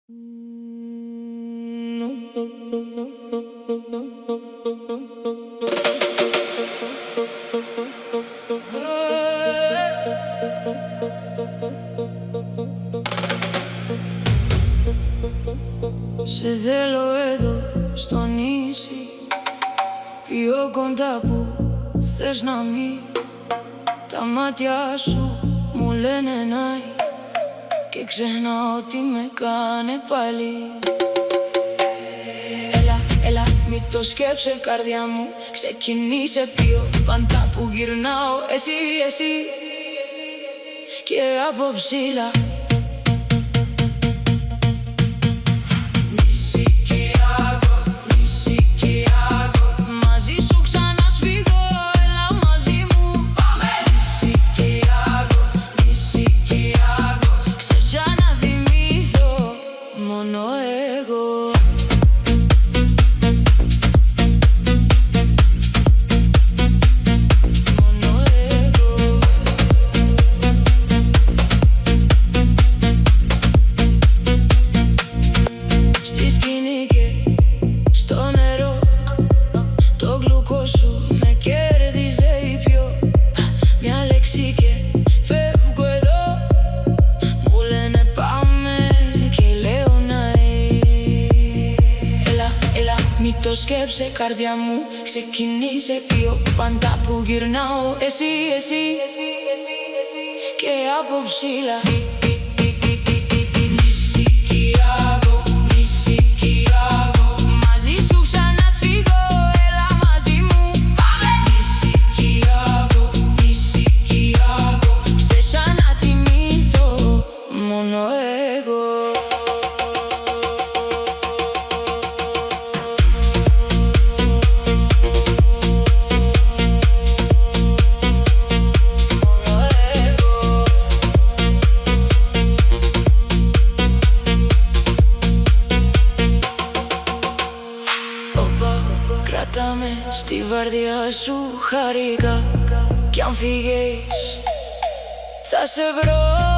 Σε θέλω εδώ στο νησί, πιο κοντά που θες να μη. Τα μάτια σου μου λένε νάι και ξεχνάω τι με κάνε πάλι. Έλα, μη το σκέψε καρδιά μου, ξεκινήσε πιο πάντα που γυρνάω εσύ και από ψηλά. Μη το σκέψε καρδιά μου, ξεκινήσε πιο πάντα που γυρνάω εσύ και από ψηλά. Κράτα με στη βαρδιά σου χαρικά, κι αν φύγεις θα σε βρω.